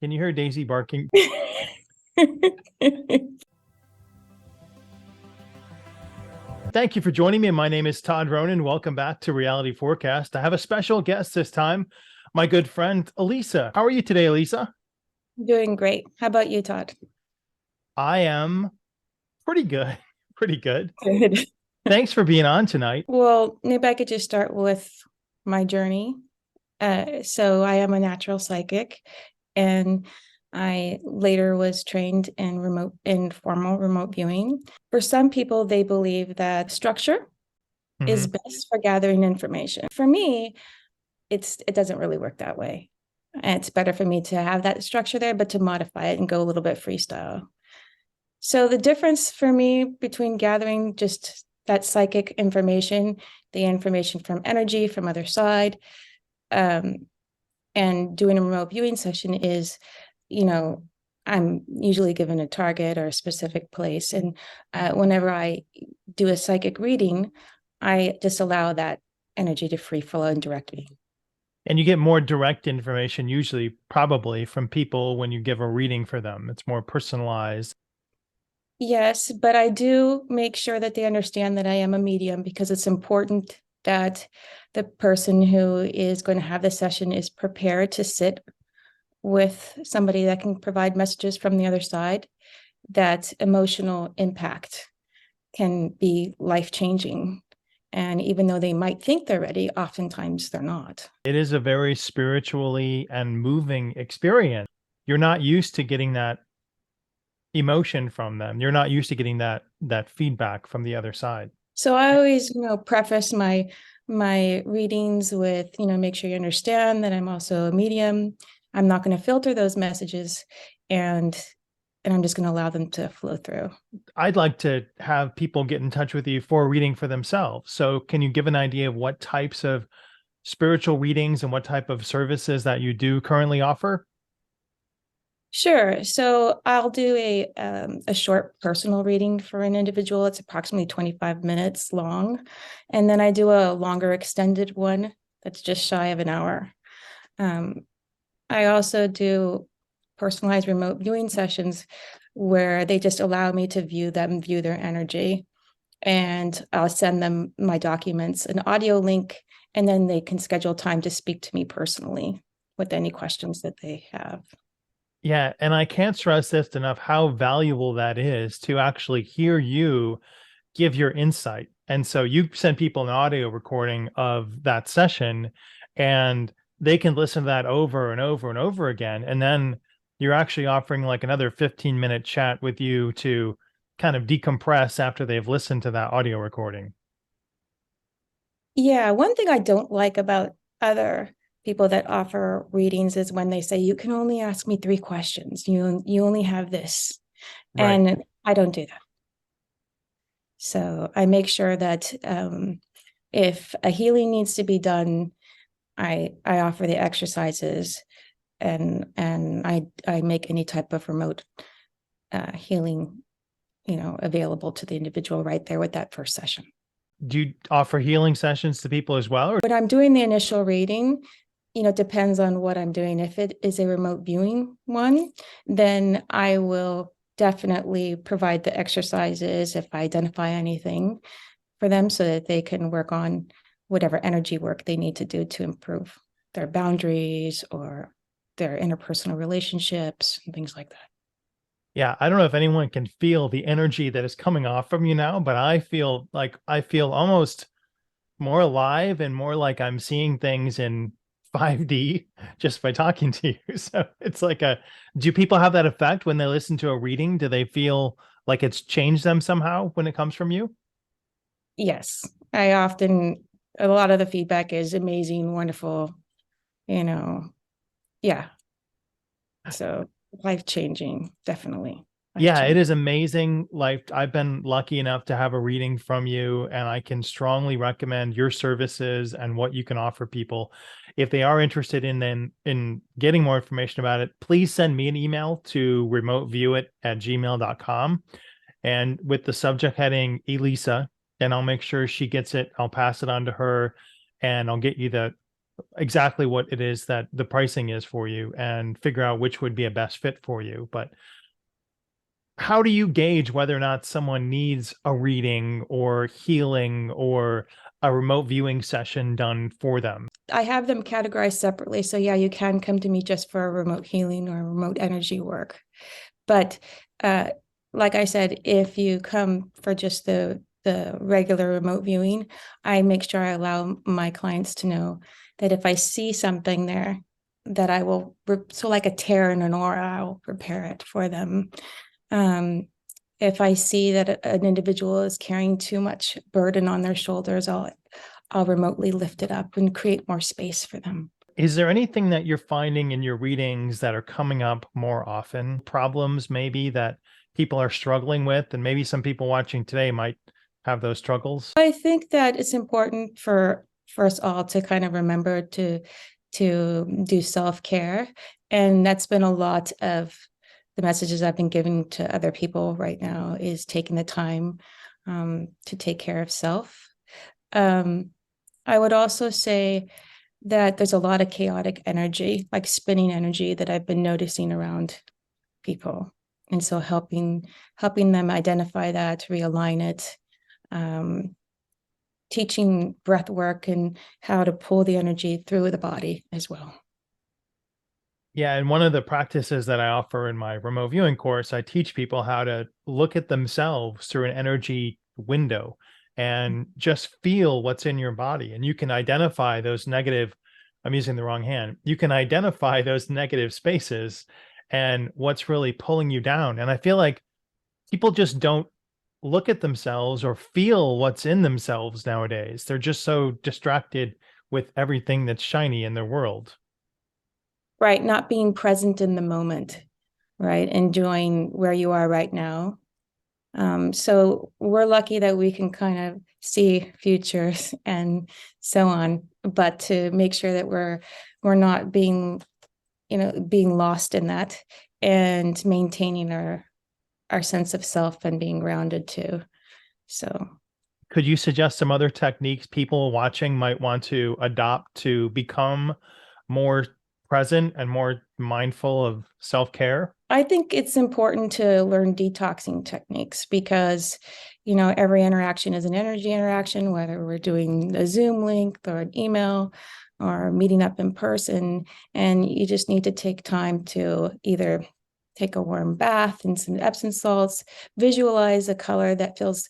Can you hear Daisy barking? Thank you for joining me. My name is Todd Ronan. Welcome back to Reality Forecast. I have a special guest this time, my good friend, Elisa. How are you today, Elisa? Doing great. How about you, Todd? I am pretty good. Pretty good. Good. Thanks for being on tonight. Well, maybe I could just start with my journey. So I am a natural psychic, and I later was trained in formal remote viewing. For some people, they believe that structure is Mhm. best for gathering information. For me, it doesn't really work that way. It's better for me to have that structure there, but to modify it and go a little bit freestyle. So the difference for me between gathering just that psychic information, the information from energy from other side, um, and doing a remote viewing session is, I'm usually given a target or a specific place. And whenever I do a psychic reading, I just allow that energy to free flow and direct me. And you get more direct information, usually, probably from people when you give a reading for them. It's more personalized. Yes, but I do make sure that they understand that I am a medium because it's important that the person who is going to have the session is prepared to sit with somebody that can provide messages from the other side. That emotional impact can be life-changing. And even though they might think they're ready, oftentimes they're not. It is a very spiritually and moving experience. You're not used to getting that emotion from them. You're not used to getting that feedback from the other side. So I always, preface my readings with, make sure you understand that I'm also a medium. I'm not going to filter those messages, and I'm just going to allow them to flow through. I'd like to have people get in touch with you for reading for themselves. So can you give an idea of what types of spiritual readings and what type of services that you do currently offer? Sure. So I'll do a short personal reading for an individual. It's approximately 25 minutes long. And then I do a longer extended one that's just shy of an hour. Um, I also do personalized remote viewing sessions where they just allow me to view them, view their energy. And I'll send them my documents, an audio link, and then they can schedule time to speak to me personally with any questions that they have. Yeah, and I can't stress this enough how valuable that is to actually hear you give your insight. And so you send people an audio recording of that session and they can listen to that over and over and over again. And then you're actually offering like another 15-minute chat with you to kind of decompress after they've listened to that audio recording. Yeah, one thing I don't like about other people that offer readings is when they say you can only ask me 3 questions. You only have this. Right. And I don't do that. So I make sure that if a healing needs to be done, I offer the exercises, and I make any type of remote healing, available to the individual right there with that first session. Do you offer healing sessions to people as well? Or When I'm doing the initial reading, depends on what I'm doing. If it is a remote viewing one, then I will definitely provide the exercises if I identify anything for them so that they can work on whatever energy work they need to do to improve their boundaries or their interpersonal relationships and things like that. yeah, I don't know if anyone can feel the energy that is coming off from you now, but I feel almost more alive and more like I'm seeing things in 5D just by talking to you. So it's like do people have that effect when they listen to a reading? Do they feel like it's changed them somehow when it comes from you? Yes, a lot of the feedback is amazing, wonderful, you know, yeah. So life-changing, definitely Yeah, it life-changing. is amazing. Like I've been lucky enough to have a reading from you, and I can strongly recommend your services and what you can offer people. If they are interested in getting more information about it, please send me an email to remoteviewit@gmail.com and with the subject heading Elisa, and I'll make sure she gets it. I'll pass it on to her and I'll get you exactly what it is that the pricing is for you and figure out which would be a best fit for you. But how do you gauge whether or not someone needs a reading or healing or a remote viewing session done for them? I have them categorized separately. So yeah, you can come to me just for a remote healing or remote energy work. But uh, like I said, if you come for just the regular remote viewing, I make sure I allow my clients to know that if I see something there, that I will, so like a tear in an aura, I'll repair it for them. Um, if I see that an individual is carrying too much burden on their shoulders, I'll remotely lift it up and create more space for them. Is there anything that you're finding in your readings that are coming up more often? Problems maybe that people are struggling with, and maybe some people watching today might have those struggles? I think that it's important for us all to kind of remember to do self-care. And that's been a lot of the messages I've been giving to other people right now is taking the time to take care of self. Um, I would also say that there's a lot of chaotic energy, like spinning energy that I've been noticing around people. And so helping them identify that, realign it, um, teaching breath work and how to pull the energy through the body as well. Yeah, and one of the practices that I offer in my remote viewing course, I teach people how to look at themselves through an energy window and just feel what's in your body. And you can identify those negative, I'm using the wrong hand. You can identify those negative spaces and what's really pulling you down. And I feel like people just don't look at themselves or feel what's in themselves nowadays. They're just so distracted with everything that's shiny in their world. Right, not being present in the moment, right? Enjoying where you are right now. So we're lucky that we can kind of see futures and so on, but to make sure that we're not being, being lost in that and maintaining our sense of self and being grounded too. So Could you suggest some other techniques people watching might want to adopt to become more present and more mindful of self-care? I think it's important to learn detoxing techniques because, every interaction is an energy interaction, whether we're doing a Zoom link or an email or meeting up in person. And you just need to take time to either take a warm bath and some Epsom salts, visualize a color that feels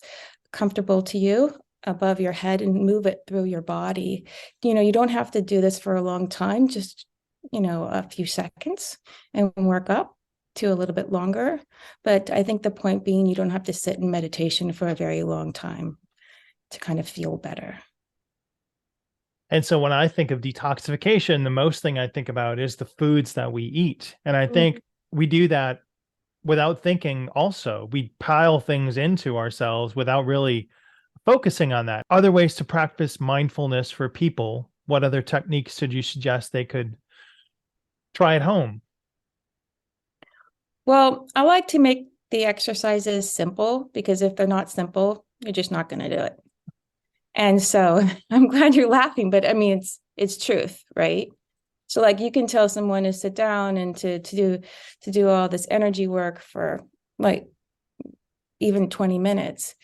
comfortable to you above your head and move it through your body. You don't have to do this for a long time, just, a few seconds and work up to a little bit longer. But I think the point being, you don't have to sit in meditation for a very long time to kind of feel better. And so when I think of detoxification, the most thing I think about is the foods that we eat. And I think we do that without thinking also. We pile things into ourselves without really focusing on that. Other ways to practice mindfulness for people, what other techniques did you suggest they could try at home? Well, I like to make the exercises simple because if they're not simple, you're just not going to do it. And so I'm glad you're laughing, but I mean, it's truth, right? So like you can tell someone to sit down and to do all this energy work for like even 20 minutes.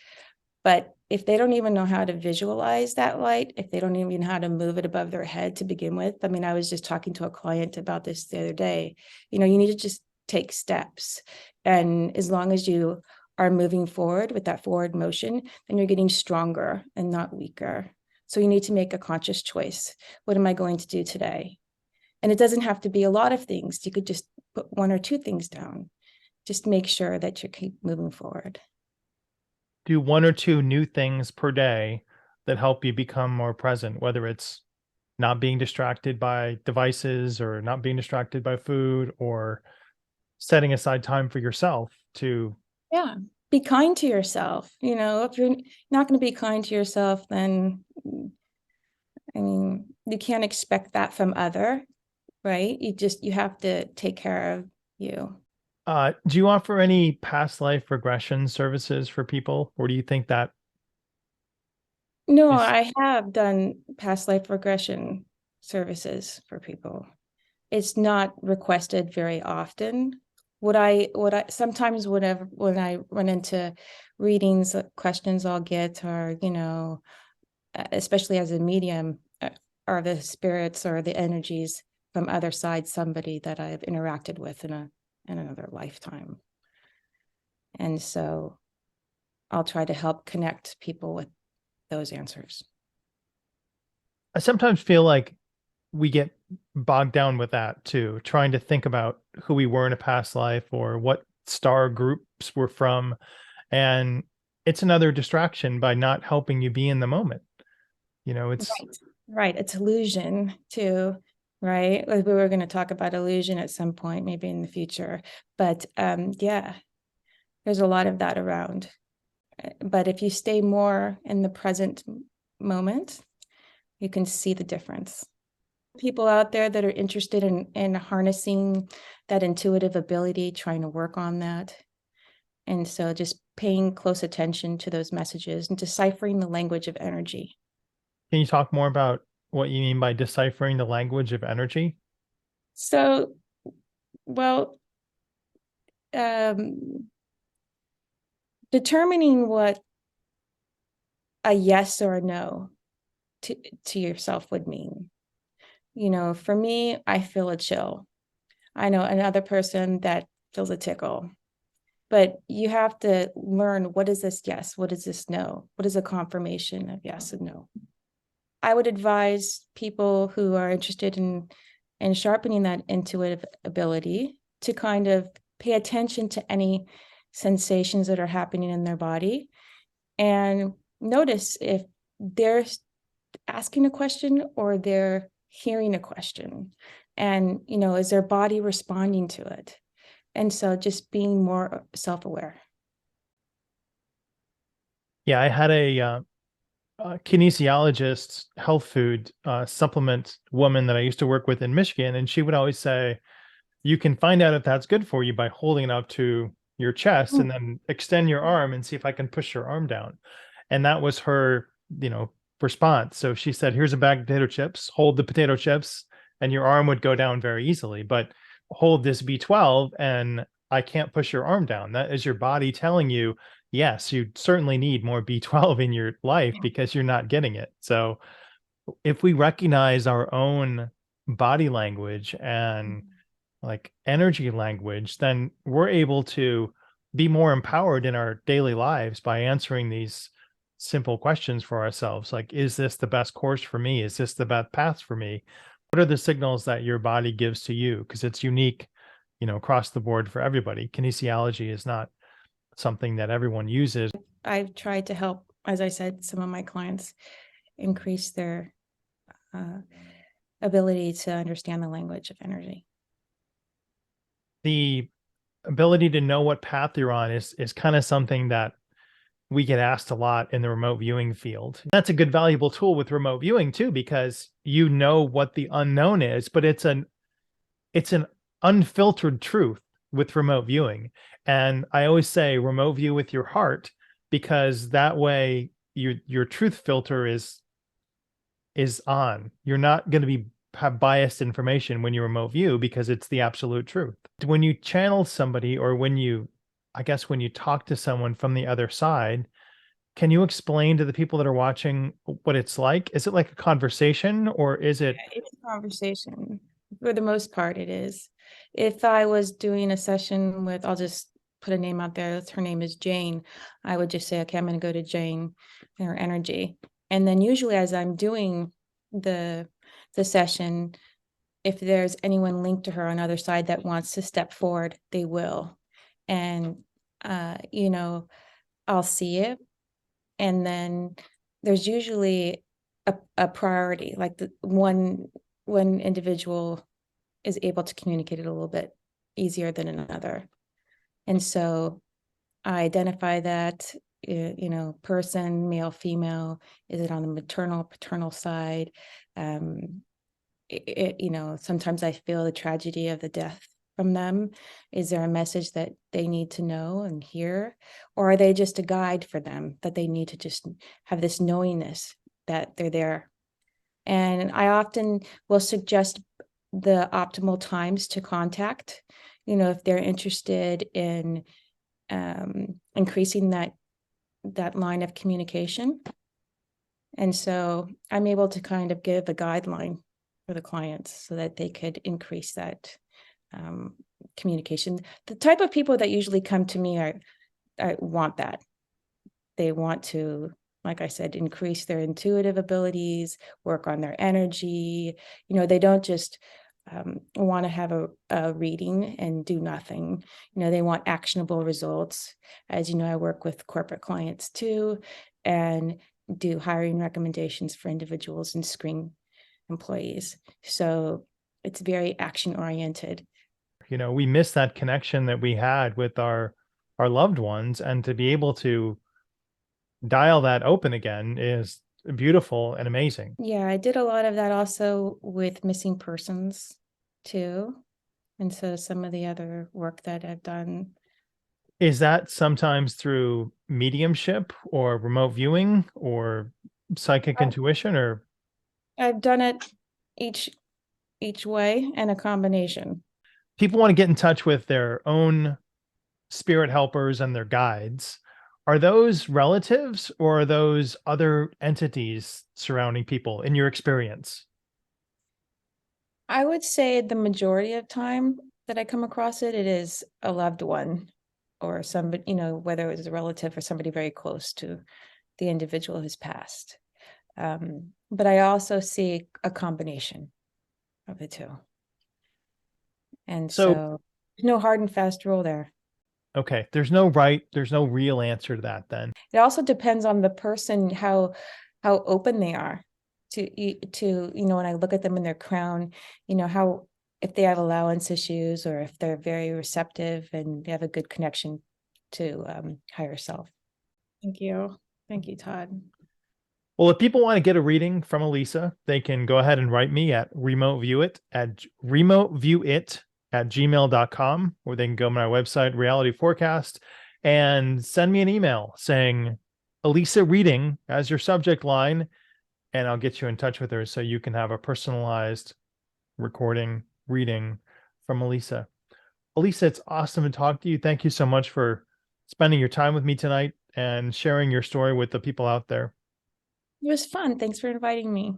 But if they don't even know how to visualize that light, if they don't even know how to move it above their head to begin with, I mean, I was just talking to a client about this the other day. You need to just take steps. And as long as you are moving forward with that forward motion, then you're getting stronger and not weaker. So you need to make a conscious choice. What am I going to do today? And it doesn't have to be a lot of things. You could just put one or two things down. Just make sure that you keep moving forward. Do one or two new things per day that help you become more present, whether it's not being distracted by devices or not being distracted by food or setting aside time for yourself to. Yeah. Be kind to yourself. If you're not going to be kind to yourself, then I mean, you can't expect that from other, right? You have to take care of you. Do you offer any past life regression services for people, or do you think that No, is I have done past life regression services for people. It's not requested very often. What I sometimes when I run into readings, questions I'll get are, especially as a medium, are the spirits or the energies from other side, somebody that I've interacted with in another lifetime. And so I'll try to help connect people with those answers. I sometimes feel like we get bogged down with that too, trying to think about who we were in a past life or what star groups we're from. And it's another distraction by not helping you be in the moment. It's Right. It's illusion too, right? Like we were going to talk about illusion at some point, maybe in the future. But yeah, there's a lot of that around. But if you stay more in the present moment, you can see the difference. People out there that are interested in harnessing that intuitive ability, trying to work on that. And so just paying close attention to those messages and deciphering the language of energy. Can you talk more about what you mean by deciphering the language of energy? So, well, um, determining what a yes or a no to yourself would mean. For me, I feel a chill. I know another person that feels a tickle. But you have to learn, what is this yes? What is this no? What is a confirmation of yes and no? I would advise people who are interested in sharpening that intuitive ability to kind of pay attention to any sensations that are happening in their body and notice if they're asking a question or they're hearing a question. And, is their body responding to it? And so just being more self-aware. Yeah, I had a kinesiologist, health food supplement woman that I used to work with in Michigan, and she would always say, you can find out if that's good for you by holding it up to your chest and then extend your arm and see if I can push your arm down. And that was her, response. So she said, here's a bag of potato chips, hold the potato chips, and your arm would go down very easily. But hold this B12 and I can't push your arm down. That is your body telling you, yes, you certainly need more B12 in your life because you're not getting it. So if we recognize our own body language and like energy language, then we're able to be more empowered in our daily lives by answering these simple questions for ourselves. Like, is this the best course for me? Is this the best path for me? What are the signals that your body gives to you? Because it's unique, across the board for everybody. Kinesiology is not something that everyone uses. I've tried to help, as I said, some of my clients increase their ability to understand the language of energy. The ability to know what path you're on is kind of something that we get asked a lot in the remote viewing field. That's a good valuable tool with remote viewing too, because you know what the unknown is, but it's an unfiltered truth with remote viewing. And I always say remote view with your heart, because that way your truth filter is on. You're not going to have biased information when you remote view because it's the absolute truth. When you channel somebody, or when you talk to someone from the other side, can you explain to the people that are watching what it's like? Is it like a conversation, or is it? It's a conversation. For the most part, it is. If I was doing a session with, I'll just put a name out there, her name is Jane, I would just say, okay, I'm going to go to Jane, her energy. And then usually as I'm doing the session, if there's anyone linked to her on the other side that wants to step forward, they will. And, I'll see it. And then there's usually a priority, like the one individual is able to communicate it a little bit easier than another. And so I identify that, person, male, female, is it on the maternal, paternal side? Sometimes I feel the tragedy of the death from them. Is there a message that they need to know and hear? Or are they just a guide for them that they need to just have this knowingness that they're there? And I often will suggest the optimal times to contact, if they're interested in increasing that line of communication. And so I'm able to kind of give a guideline for the clients so that they could increase that communication. The type of people that usually come to me want that. They want to, like I said, increase their intuitive abilities, work on their energy. They don't just want to have a reading and do nothing. They want actionable results. As you know, I work with corporate clients too, and do hiring recommendations for individuals and screen employees. So it's very action oriented. We miss that connection that we had with our loved ones, and to be able to dial that open again is beautiful and amazing. Yeah, I did a lot of that also with missing persons too. And so some of the other work that I've done. Is that sometimes through mediumship or remote viewing or psychic intuition, or I've done it each way and a combination. people want to get in touch with their own spirit helpers and their guides? Are those relatives or are those other entities surrounding people in your experience? I would say the majority of time that I come across it, it is a loved one or somebody, whether it was a relative or somebody very close to the individual who's passed. But I also see a combination of the two. And So, so there's no hard and fast rule there. okay, there's no real answer to that then. It also depends on the person, how open they are to when I look at them in their crown, how, if they have allowance issues or if they're very receptive and they have a good connection to higher self. Thank you. Thank you, Todd. Well, if people want to get a reading from Elisa, they can go ahead and write me at remoteviewit at gmail.com, or they can go to my website, RealityForecast, and send me an email saying Elisa reading as your subject line, and I'll get you in touch with her so you can have a personalized recording reading from Elisa. Elisa, it's awesome to talk to you. Thank you so much for spending your time with me tonight and sharing your story with the people out there. It was fun. Thanks for inviting me.